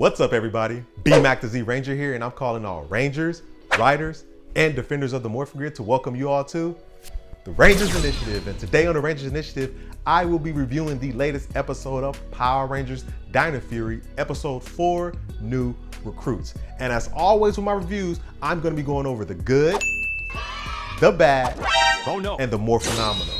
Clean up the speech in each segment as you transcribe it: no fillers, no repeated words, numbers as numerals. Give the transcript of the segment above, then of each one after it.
What's up, everybody? B-Mac the Z-Ranger here, and I'm calling all Rangers, Riders, and Defenders of the Morphin Grid to welcome you all to the Rangers Initiative. And today on the Rangers Initiative, I will be reviewing the latest episode of Power Rangers Dino Fury, episode 4, New Recruits. And as always with my reviews, I'm gonna be going over the good, the bad, and the more phenomenal.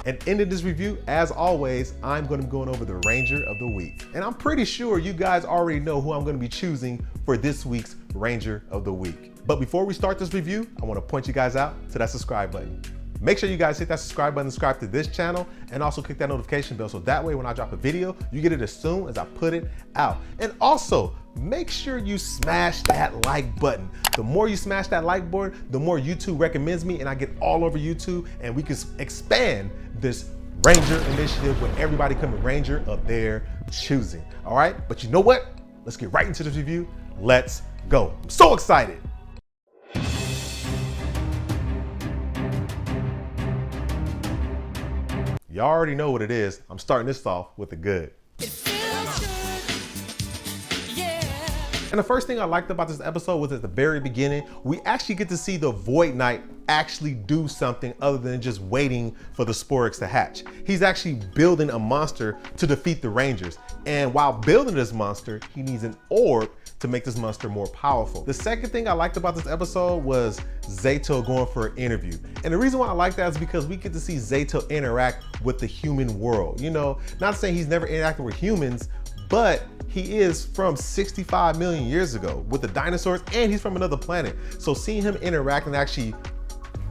And ending this review, as always, I'm going to be going over the Ranger of the Week. And I'm pretty sure you guys already know who I'm going to be choosing for this week's Ranger of the Week. But before we start this review, I want to point you guys out to that subscribe button. Make sure you guys hit that subscribe button, subscribe to this channel, and also click that notification bell so that way when I drop a video, you get it as soon as I put it out. And also, make sure you smash that like button. The more you smash that like button, the more YouTube recommends me and I get all over YouTube, and we can expand this Ranger Initiative with everybody coming Ranger of their choosing. All right, but you know what? Let's get right into this review. Let's go. I'm so excited. Y'all already know what it is. I'm starting this off with the good. And the first thing I liked about this episode was at the very beginning, we actually get to see the Void Knight actually do something other than just waiting for the Sporix to hatch. He's actually building a monster to defeat the Rangers. And while building this monster, he needs an orb to make this monster more powerful. The second thing I liked about this episode was Zato going for an interview. And the reason why I like that is because we get to see Zato interact with the human world. You know, not saying he's never interacted with humans, but he is from 65 million years ago with the dinosaurs, and he's from another planet. So seeing him interact and actually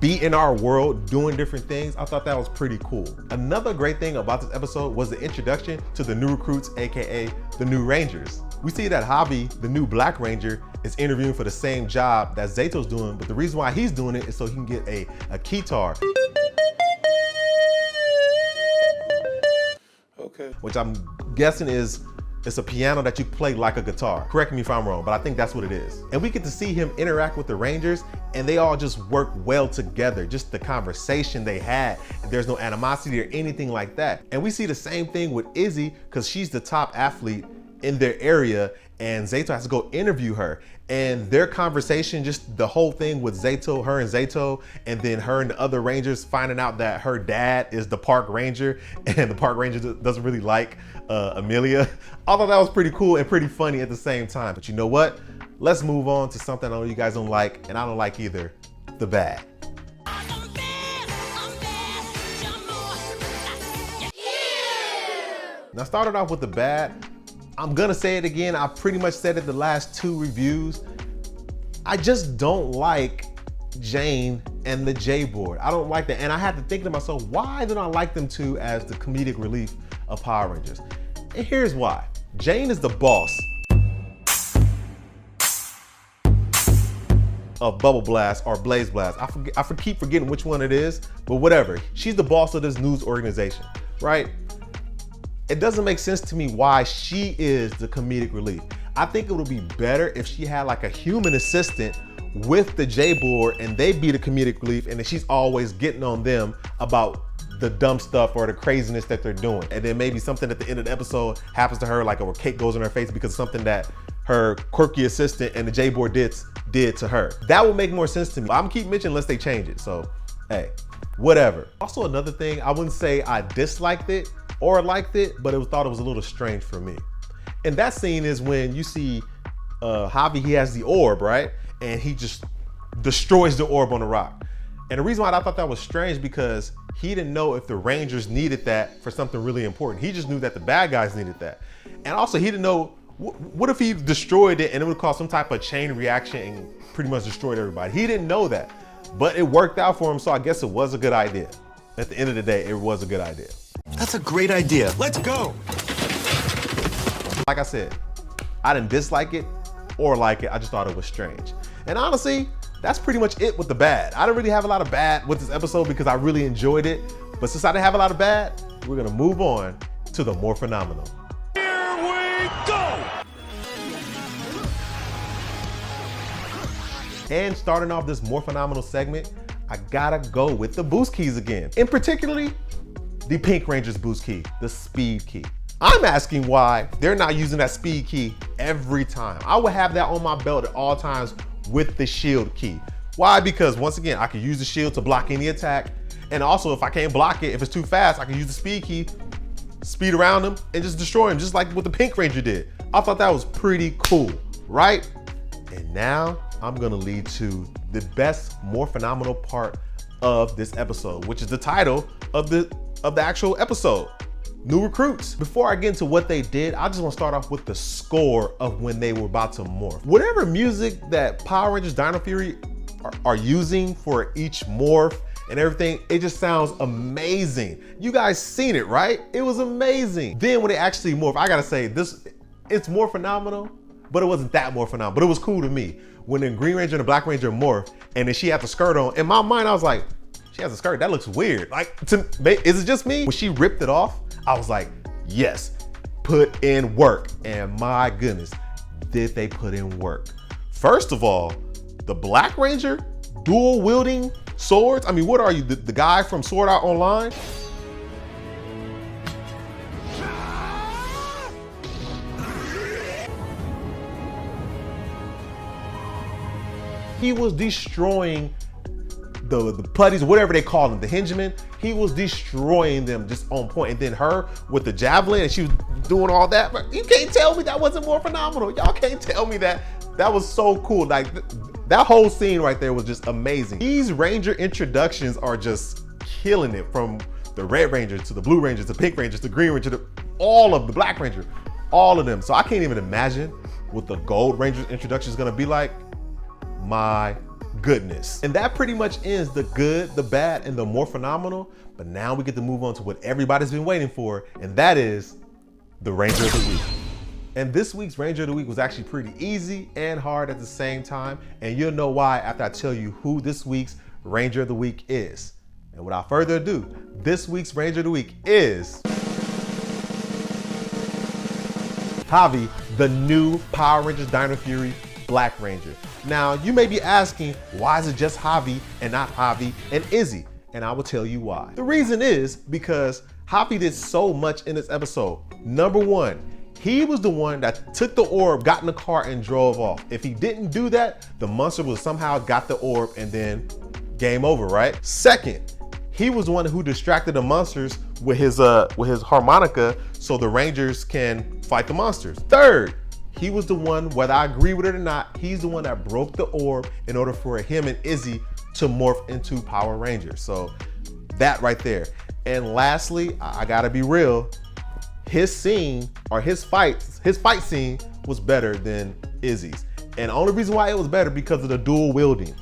be in our world doing different things, I thought that was pretty cool. Another great thing about this episode was the introduction to the new recruits, AKA the new Rangers. We see that Javi, the new Black Ranger, is interviewing for the same job that Zato's doing, but the reason why he's doing it is so he can get a keytar. Okay. Which I'm guessing it's a piano that you play like a guitar. Correct me if I'm wrong, but I think that's what it is. And we get to see him interact with the Rangers, and they all just work well together. Just the conversation they had. There's no animosity or anything like that. And we see the same thing with Izzy, because she's the top athlete in their area, and Zato has to go interview her. And their conversation, just the whole thing with Zato, her and Zato, and then her and the other Rangers finding out that her dad is the park ranger, and the park ranger doesn't really like Amelia. I thought that was pretty cool and pretty funny at the same time. But you know what? Let's move on to something I know you guys don't like, and I don't like either, the bad. Now, started off with the bad. I'm gonna say it again. I pretty much said it the last two reviews. I just don't like Jane and the J board. I don't like that. And I had to think to myself, why don't I like them two as the comedic relief of Power Rangers? And here's why. Jane is the boss of Bubble Blast or Blaze Blast. I keep forgetting which one it is, but whatever. She's the boss of this news organization, right? It doesn't make sense to me why she is the comedic relief. I think it would be better if she had like a human assistant with the J board and they be the comedic relief, and then she's always getting on them about the dumb stuff or the craziness that they're doing. And then maybe something at the end of the episode happens to her, like a cake goes on her face because of something that her quirky assistant and the J board did to her. That would make more sense to me. I'm keep mentioning unless they change it. So, hey, whatever. Also, another thing, I wouldn't say I disliked it or liked it, but thought it was a little strange for me. And that scene is when you see Javi, he has the orb, right? And he just destroys the orb on the rock. And the reason why I thought that was strange, because he didn't know if the Rangers needed that for something really important. He just knew that the bad guys needed that. And also he didn't know, what if he destroyed it and it would cause some type of chain reaction and pretty much destroyed everybody. He didn't know that, but it worked out for him. So I guess it was a good idea. At the end of the day, it was a good idea. That's a great idea. Let's go. Like I said, I didn't dislike it or like it. I just thought it was strange. And honestly, that's pretty much it with the bad. I didn't really have a lot of bad with this episode because I really enjoyed it. But since I didn't have a lot of bad, we're gonna move on to the more phenomenal. Here we go. And starting off this more phenomenal segment, I gotta go with the boost keys again. And particularly, the Pink Ranger's boost key, the speed key. I'm asking why they're not using that speed key every time. I would have that on my belt at all times with the shield key. Why? Because once again, I can use the shield to block any attack. And also if I can't block it, if it's too fast, I can use the speed key, speed around them and just destroy him, just like what the Pink Ranger did. I thought that was pretty cool, right? And now I'm gonna lead to the best, more phenomenal part of this episode, which is the title of the actual episode, New Recruits. Before I get into what they did, I just wanna start off with the score of when they were about to morph. Whatever music that Power Rangers Dino Fury are using for each morph and everything, it just sounds amazing. You guys seen it, right? It was amazing. Then when they actually morph, I gotta say, it's more phenomenal, but it wasn't that more phenomenal, but it was cool to me. When the Green Ranger and the Black Ranger morph, and then she had the skirt on, in my mind, I was like, she has a skirt, that looks weird. Like, is it just me? When she ripped it off, I was like, yes, put in work. And my goodness, did they put in work. First of all, the Black Ranger dual wielding swords. I mean, what are you, the guy from Sword Art Online? He was destroying the putties, whatever they call them, the henchman. He was destroying them just on point. And then her with the javelin, and she was doing all that. But you can't tell me that wasn't more phenomenal. Y'all can't tell me that. That was so cool. Like that whole scene right there was just amazing. These Ranger introductions are just killing it, from the Red Ranger to the Blue Ranger to Pink Ranger to Green Ranger to all of the Black Ranger, all of them. So I can't even imagine what the Gold Ranger's introduction is gonna be like. My goodness. And that pretty much ends the good, the bad, and the more phenomenal. But now we get to move on to what everybody's been waiting for, and that is the Ranger of the Week. And this week's Ranger of the Week was actually pretty easy and hard at the same time. And you'll know why after I tell you who this week's Ranger of the Week is. And without further ado, this week's Ranger of the Week is Javi, the new Power Rangers Dino Fury Black Ranger. Now, you may be asking, why is it just Javi and not Javi and Izzy? And I will tell you why. The reason is because Javi did so much in this episode. Number one, he was the one that took the orb, got in the car, and drove off. If he didn't do that, the monster would somehow got the orb and then game over, right? Second, he was the one who distracted the monsters with his harmonica so the Rangers can fight the monsters. Third, he was the one, whether I agree with it or not, he's the one that broke the orb in order for him and Izzy to morph into Power Rangers. So that right there. And lastly, I gotta be real, his scene, or his fight scene was better than Izzy's. And the only reason why it was better because of the dual wielding.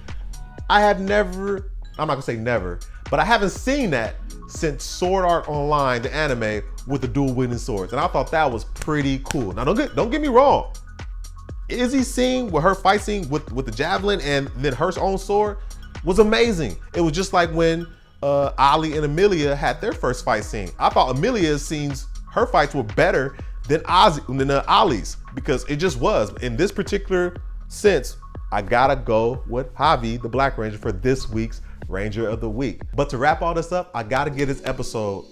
I'm not gonna say never, but I haven't seen that since Sword Art Online, the anime, with the dual wielding swords. And I thought that was pretty cool. Now don't get me wrong. Izzy's scene with her fight scene with the javelin and then her own sword was amazing. It was just like when Ali and Amelia had their first fight scene. I thought Amelia's scenes, her fights were better than Ali's, because it just was. In this particular sense, I gotta go with Javi, the Black Ranger, for this week's Ranger of the Week. But to wrap all this up, I gotta give this episode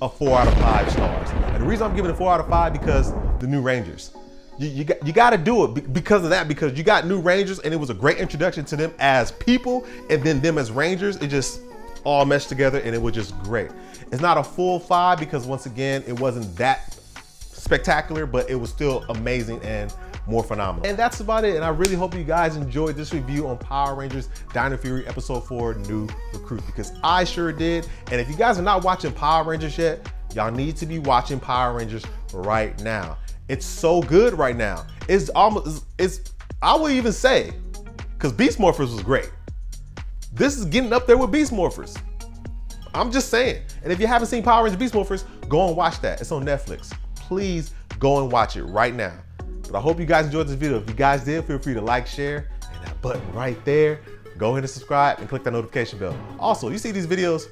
a 4 out of 5 stars. And the reason I'm giving it 4 out of 5 because the new Rangers. You gotta do it because of that, because you got new Rangers and it was a great introduction to them as people, and then them as Rangers. It just all meshed together and it was just great. It's not a full 5 because once again, it wasn't that spectacular, but it was still amazing and more phenomenal. And that's about it. And I really hope you guys enjoyed this review on Power Rangers Dino Fury Episode 4 New Recruit, because I sure did. And if you guys are not watching Power Rangers yet, y'all need to be watching Power Rangers right now. It's so good right now. I would even say, because Beast Morphers was great. This is getting up there with Beast Morphers. I'm just saying. And if you haven't seen Power Rangers Beast Morphers, go and watch that. It's on Netflix. Please go and watch it right now. But I hope you guys enjoyed this video. If you guys did, feel free to like, share, and that button right there. Go ahead and subscribe and click that notification bell. Also, you see these videos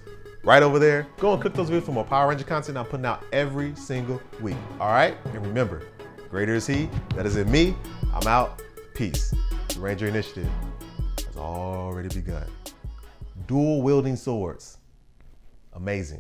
right over there? Go and click those videos for more Power Ranger content I'm putting out every single week. All right? And remember, greater is he that is in me. I'm out. Peace. The Ranger Initiative has already begun. Dual wielding swords. Amazing.